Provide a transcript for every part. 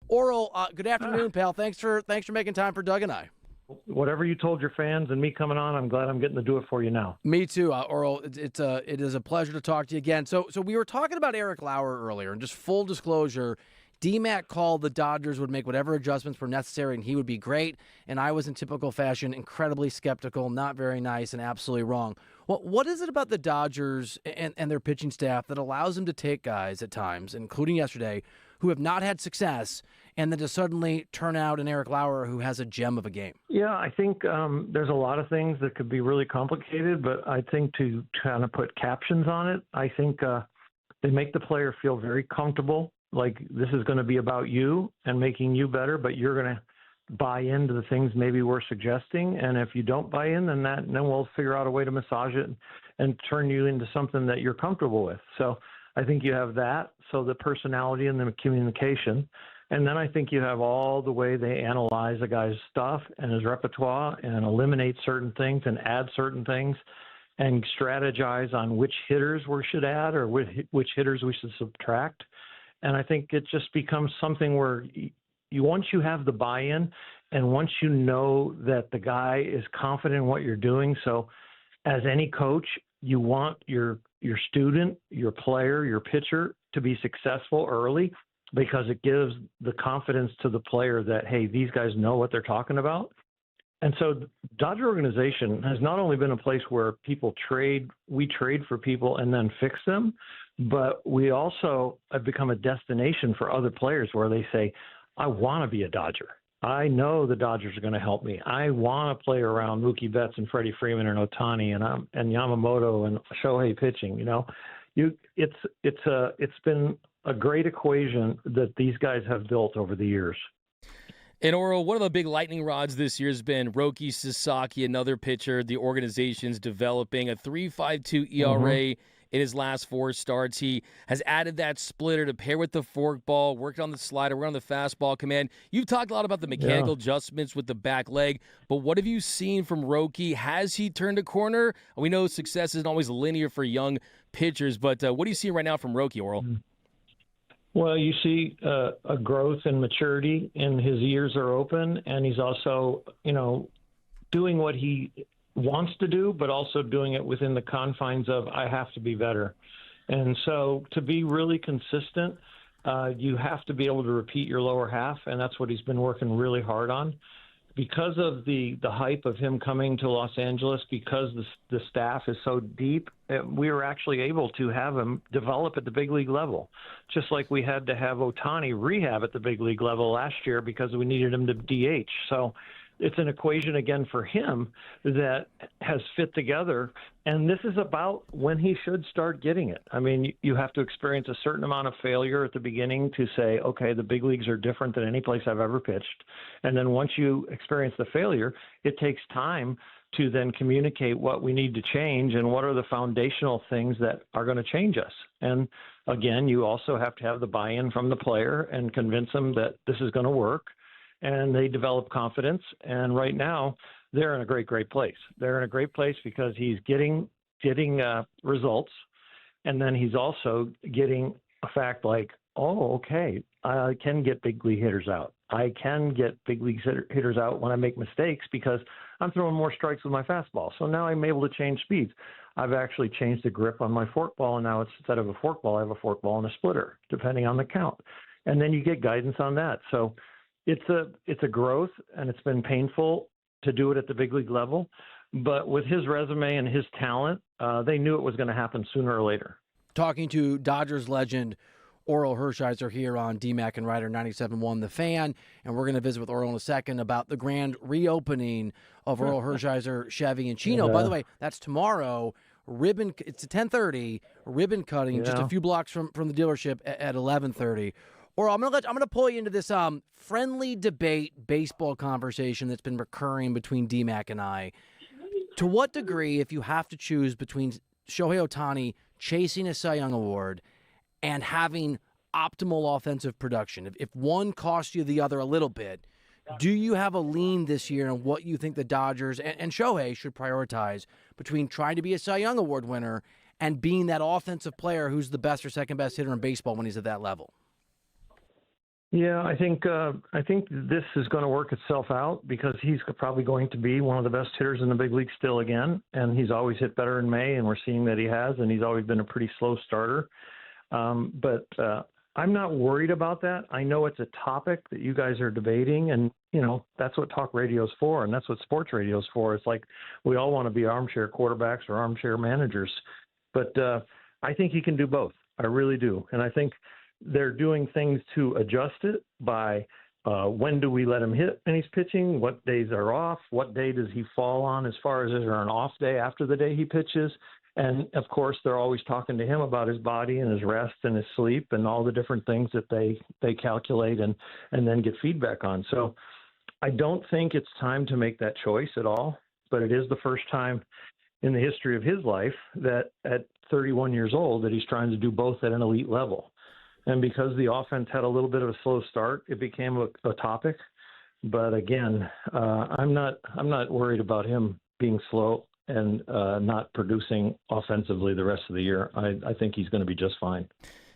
Orel, good afternoon, pal. Thanks for making time for Doug and I. Whatever you told your fans and me coming on, I'm glad I'm getting to do it for you now. Me too, Orel. It is a pleasure to talk to you again. So we were talking about Eric Lauer earlier, and just full disclosure, DMAC called the Dodgers would make whatever adjustments were necessary, and he would be great. And I was, in typical fashion, incredibly skeptical, not very nice, and absolutely wrong. Well, what is it about the Dodgers and their pitching staff that allows them to take guys at times, including yesterday, who have not had success, and then to suddenly turn out an Eric Lauer who has a gem of a game? Yeah, I think there's a lot of things that could be really complicated, but I think to kind of put captions on it, I think they make the player feel very comfortable, like this is going to be about you and making you better, but you're going to buy into the things maybe we're suggesting. And if you don't buy in, then we'll figure out a way to massage it and turn you into something that you're comfortable with. So I think you have that. So the personality and the communication. And then I think you have all the way they analyze a guy's stuff and his repertoire and eliminate certain things and add certain things and strategize on which hitters we should add or which hitters we should subtract. And I think it just becomes something where once you have the buy-in and once you know that the guy is confident in what you're doing. So as any coach, you want your student, your player, your pitcher to be successful early, because it gives the confidence to the player that, hey, these guys know what they're talking about. And so the Dodger organization has not only been a place where we trade for people and then fix them, but we also have become a destination for other players where they say, I want to be a Dodger. I know the Dodgers are going to help me. I want to play around Mookie Betts and Freddie Freeman and Ohtani and Yamamoto and Shohei pitching. It's been a great equation that these guys have built over the years. And Orel, one of the big lightning rods this year has been Roki Sasaki, another pitcher the organization's developing, a 3.52 ERA in his last 4 starts. He has added that splitter to pair with the forkball, worked on the slider, worked on the fastball command. You've talked a lot about the mechanical adjustments with the back leg, but what have you seen from Roki? Has he turned a corner? We know success isn't always linear for young pitchers, but what do you see right now from Roki, Orel? Well, you see a growth and maturity, and his ears are open, and he's also, doing what he wants to do, but also doing it within the confines of I have to be better. And so to be really consistent, you have to be able to repeat your lower half, and that's what he's been working really hard on. Because of the hype of him coming to Los Angeles, because the staff is so deep, we were actually able to have him develop at the big league level, just like we had to have Ohtani rehab at the big league level last year because we needed him to DH. So it's an equation again for him that has fit together. And this is about when he should start getting it. I mean, you have to experience a certain amount of failure at the beginning to say, okay, the big leagues are different than any place I've ever pitched. And then once you experience the failure, it takes time to then communicate what we need to change and what are the foundational things that are going to change us. And again, you also have to have the buy-in from the player and convince them that this is going to work. And they develop confidence. And right now, they're in a great place. They're in a great place because he's getting results, and then he's also getting a fact like, oh, okay, I can get big league hitters out. I can get big league hitters out when I make mistakes because I'm throwing more strikes with my fastball. So now I'm able to change speeds. I've actually changed the grip on my forkball, and now it's instead of a forkball, I have a forkball and a splitter, depending on the count. And then you get guidance on that. So it's a growth, and it's been painful to do it at the big league level. But with his resume and his talent, they knew it was going to happen sooner or later. Talking to Dodgers legend Orel Hershiser here on DMAC and Ryder 97.1 The Fan, and we're going to visit with Orel in a second about the grand reopening of Orel Hershiser, Chevy, and Chino. By the way, that's tomorrow. It's at 10:30. Ribbon cutting, just a few blocks from the dealership at 11:30. Or I'm gonna pull you into this friendly debate baseball conversation that's been recurring between DMAC and I. To what degree, if you have to choose between Shohei Ohtani chasing a Cy Young Award and having optimal offensive production, if one costs you the other a little bit, do you have a lean this year on what you think the Dodgers and Shohei should prioritize between trying to be a Cy Young Award winner and being that offensive player who's the best or second best hitter in baseball when he's at that level? Yeah, I think this is going to work itself out because he's probably going to be one of the best hitters in the big league still again, and he's always hit better in May, and we're seeing that he has, and he's always been a pretty slow starter. But I'm not worried about that. I know it's a topic that you guys are debating, and that's what talk radio is for, and that's what sports radio is for. It's like we all want to be armchair quarterbacks or armchair managers, but I think he can do both. I really do, and I think they're doing things to adjust it by when do we let him hit when he's pitching, what days are off, what day does he fall on as far as is there an off day after the day he pitches. And, of course, they're always talking to him about his body and his rest and his sleep and all the different things that they calculate and then get feedback on. So I don't think it's time to make that choice at all, but it is the first time in the history of his life that at 31 years old that he's trying to do both at an elite level. And because the offense had a little bit of a slow start, it became a topic. But again, I'm not worried about him being slow and not producing offensively the rest of the year. I think he's going to be just fine.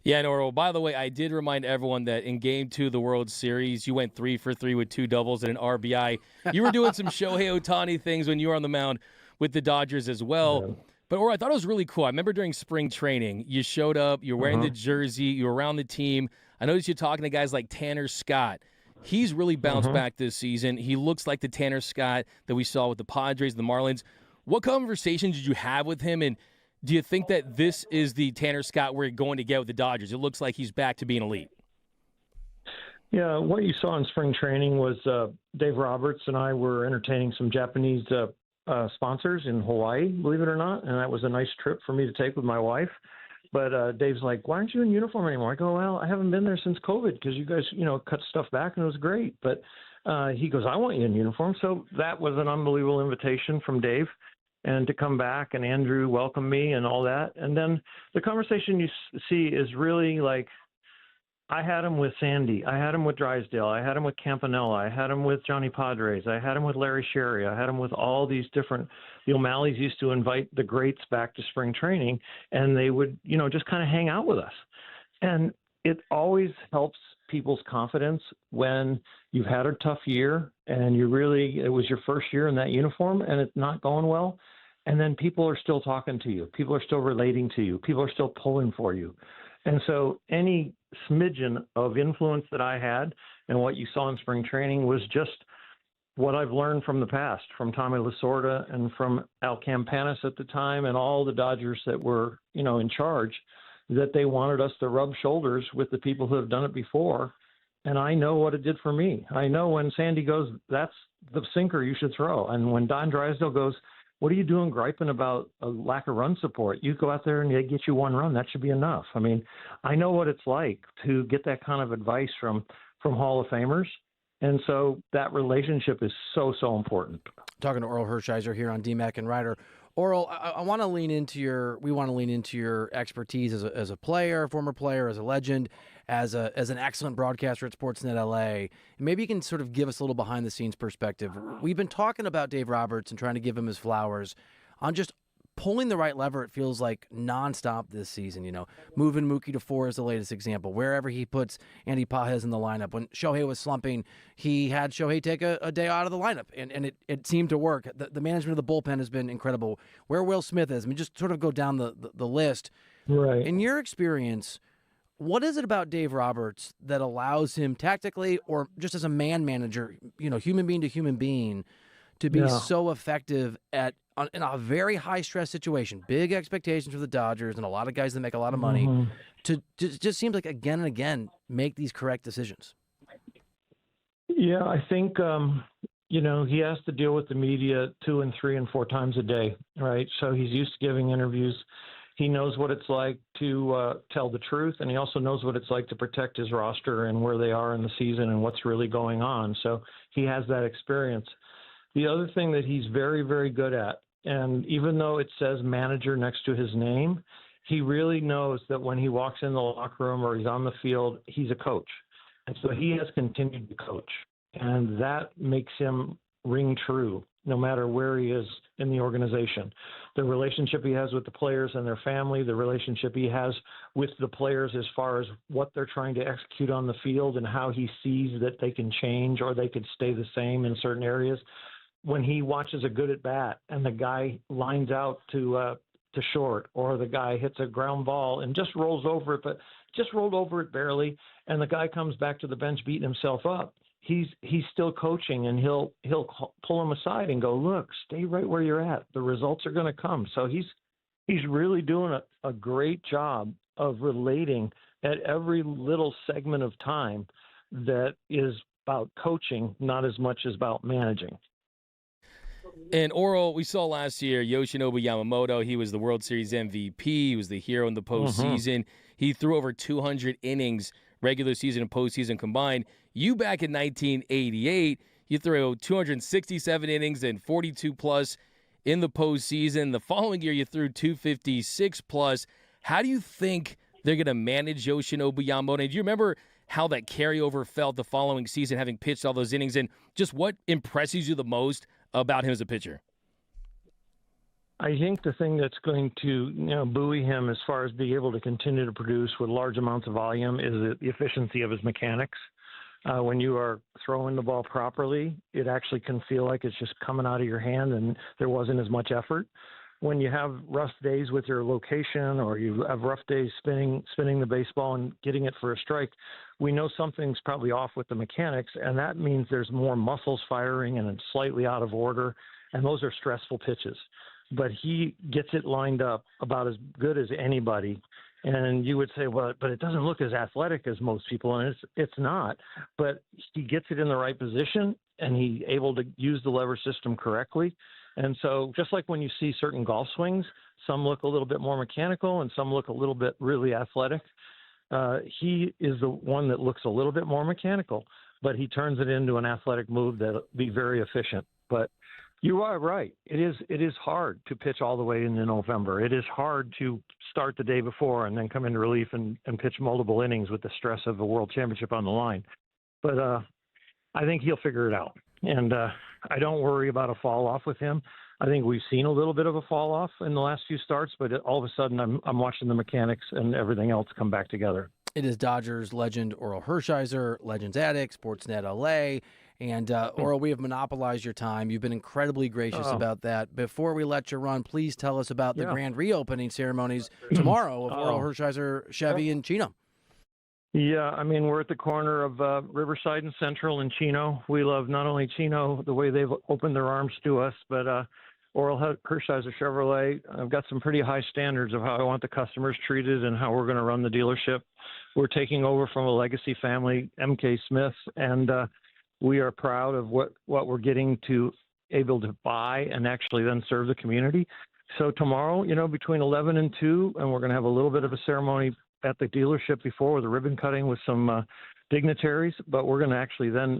Yeah, and Orel, by the way, I did remind everyone that in Game 2 of the World Series, you went 3 for 3 with 2 doubles and an RBI. You were doing some Shohei Ohtani things when you were on the mound with the Dodgers as well. Yeah. But Orel, I thought it was really cool. I remember during spring training, you showed up, you're wearing the jersey, you were around the team. I noticed you're talking to guys like Tanner Scott. He's really bounced back this season. He looks like the Tanner Scott that we saw with the Padres and the Marlins. What conversations did you have with him, and do you think that this is the Tanner Scott we're going to get with the Dodgers? It looks like he's back to being elite. Yeah, what you saw in spring training was Dave Roberts and I were entertaining some Japanese sponsors in Hawaii, believe it or not, and that was a nice trip for me to take with my wife. But Dave's like, why aren't you in uniform anymore? I go, well, I haven't been there since COVID because you guys, cut stuff back and it was great. But he goes, I want you in uniform. So that was an unbelievable invitation from Dave and to come back, and Andrew welcomed me and all that. And then the conversation you see is really like, I had him with Sandy. I had him with Drysdale. I had him with Campanella. I had him with Johnny Padres. I had him with Larry Sherry. I had him with all these different – the O'Malleys used to invite the greats back to spring training, and they would, just kind of hang out with us. And it always helps people's confidence when you've had a tough year and it was your first year in that uniform and it's not going well, and then people are still talking to you. People are still relating to you. People are still pulling for you. And so any smidgen of influence that I had and what you saw in spring training was just what I've learned from the past, from Tommy Lasorda and from Al Campanis at the time and all the Dodgers that were, in charge, that they wanted us to rub shoulders with the people who have done it before. And I know what it did for me. I know when Sandy goes, that's the sinker you should throw. And when Don Drysdale goes, what are you doing griping about a lack of run support? You go out there and they get you one run. That should be enough. I mean, I know what it's like to get that kind of advice from Hall of Famers. And so that relationship is so, so important. Talking to Orel Hershiser here on DMAC and Ryder. Orel, I want to lean into your expertise as a player, former player, as a legend, as an excellent broadcaster at Sportsnet LA. And maybe you can sort of give us a little behind the scenes perspective. We've been talking about Dave Roberts and trying to give him his flowers on just pulling the right lever. It feels like nonstop this season, moving Mookie to 4 is the latest example. Wherever he puts Andy Pages in the lineup. When Shohei was slumping, he had Shohei take a day out of the lineup, and it seemed to work. The management of the bullpen has been incredible. Where Will Smith is, just sort of go down the list. Right. In your experience, what is it about Dave Roberts that allows him tactically or just as a man manager, human being to human being, to be so effective in a very high-stress situation, big expectations for the Dodgers and a lot of guys that make a lot of money, to just seems like again and again make these correct decisions? Yeah, I think, he has to deal with the media 2 and 3 and 4 times a day, right? So he's used to giving interviews. He knows what it's like to tell the truth, and he also knows what it's like to protect his roster and where they are in the season and what's really going on. So he has that experience. The other thing that he's very, very good at, and even though it says manager next to his name, he really knows that when he walks in the locker room or he's on the field, he's a coach. And so he has continued to coach. And that makes him ring true no matter where he is in the organization. The relationship he has with the players and their family, the relationship he has with the players as far as what they're trying to execute on the field and how he sees that they can change or they could stay the same in certain areas. When he watches a good at bat and the guy lines out to short, or the guy hits a ground ball and just rolls over it, but just rolled over it barely, and the guy comes back to the bench beating himself up, he's still coaching, and he'll pull him aside and go, look, stay right where you're at. The results are going to come. So he's really doing a great job of relating at every little segment of time that is about coaching, not as much as about managing. And Orel, we saw last year Yoshinobu Yamamoto. He was the World Series MVP. He was the hero in the postseason. He threw over 200 innings, regular season and postseason combined. You back in 1988, you threw 267 innings and 42 plus in the postseason. The following year, you threw 256 plus. How do you think they're going to manage Yoshinobu Yamamoto? And do you remember how that carryover felt the following season, having pitched all those innings, and just what impresses you the most about him as a pitcher? I think the thing that's going to buoy him as far as being able to continue to produce with large amounts of volume is the efficiency of his mechanics. When you are throwing the ball properly, it actually can feel like it's just coming out of your hand and there wasn't as much effort. When you have rough days with your location, or you have rough days spinning the baseball and getting it for a strike, we know something's probably off with the mechanics, and that means there's more muscles firing and it's slightly out of order, and those are stressful pitches. But he gets it lined up about as good as anybody. And you would say, well, but it doesn't look as athletic as most people, and it's not. But he gets it in the right position, and he's able to use the lever system correctly. And so just like when you see certain golf swings, some look a little bit more mechanical and some look a little bit really athletic. He is the one that looks a little bit more mechanical, but he turns it into an athletic move that'll be very efficient. But you are right. It is hard to pitch all the way into November. It is hard to start the day before and then come into relief and pitch multiple innings with the stress of the World Championship on the line. But I think he'll figure it out. And I don't worry about a fall off with him. I think we've seen a little bit of a fall off in the last few starts, but all of a sudden I'm watching the mechanics and everything else come back together. It is Dodgers legend Orel Hershiser, Legends Addict, Sportsnet LA. And Orel, we have monopolized your time. You've been incredibly gracious about that. Before we let you run, please tell us about the grand reopening ceremonies tomorrow of Orel Hershiser, Chevy, and Chino. Yeah, I mean, we're at the corner of Riverside and Central in Chino. We love not only Chino, the way they've opened their arms to us, but Orel Hershiser Chevrolet. I've got some pretty high standards of how I want the customers treated and how we're going to run the dealership. We're taking over from a legacy family, M.K. Smith, and we are proud of what we're getting to able to buy and actually then serve the community. So tomorrow, between 11 and 2, and we're going to have a little bit of a ceremony at the dealership before with a ribbon cutting with some dignitaries, but we're going to actually then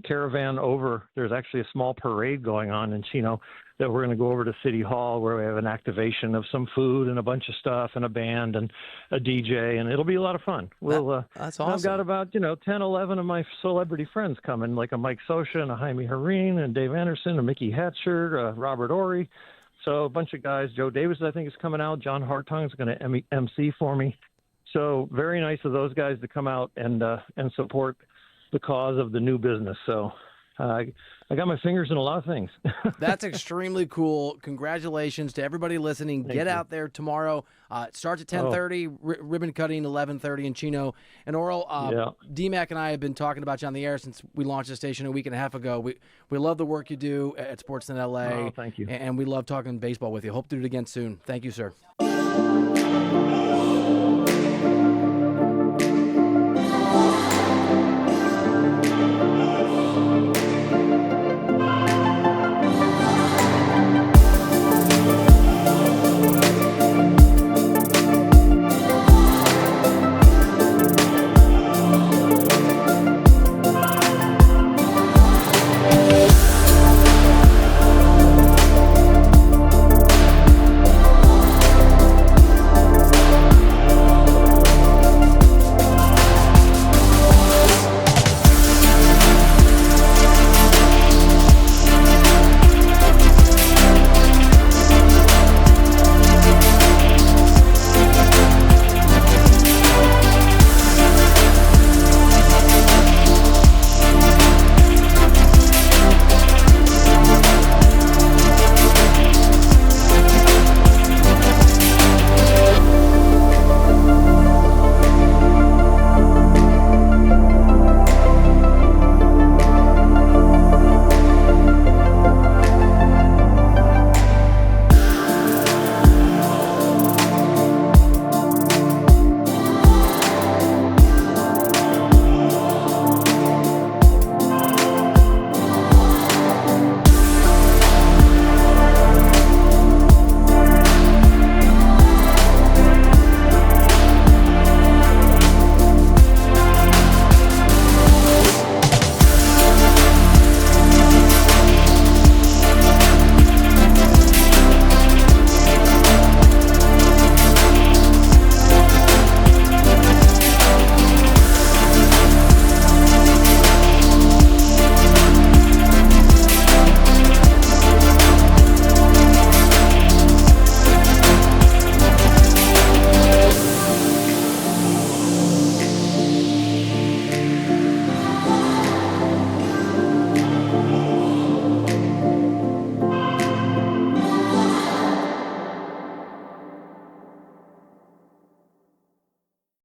caravan over. There's actually a small parade going on in Chino that we're going to go over to City Hall, where we have an activation of some food and a bunch of stuff and a band and a DJ, and it'll be a lot of fun. That's awesome. I've got about 10, 11 of my celebrity friends coming, like a Mike Scioscia and a Jaime Herrin and Dave Anderson, a Mickey Hatcher, Robert Ory. So a bunch of guys. Joe Davis, I think, is coming out. John Hartung is going to MC for me. So very nice of those guys to come out and support the cause of the new business. So I got my fingers in a lot of things. That's extremely cool. Congratulations to everybody listening. Get out there tomorrow. It starts at 10:30, ribbon cutting 11:30 in Chino. And Orel, DMAC and I have been talking about you on the air since we launched the station a week and a half ago. We love the work you do at Sportsnet LA. Oh, thank you. And we love talking baseball with you. Hope to do it again soon. Thank you, sir.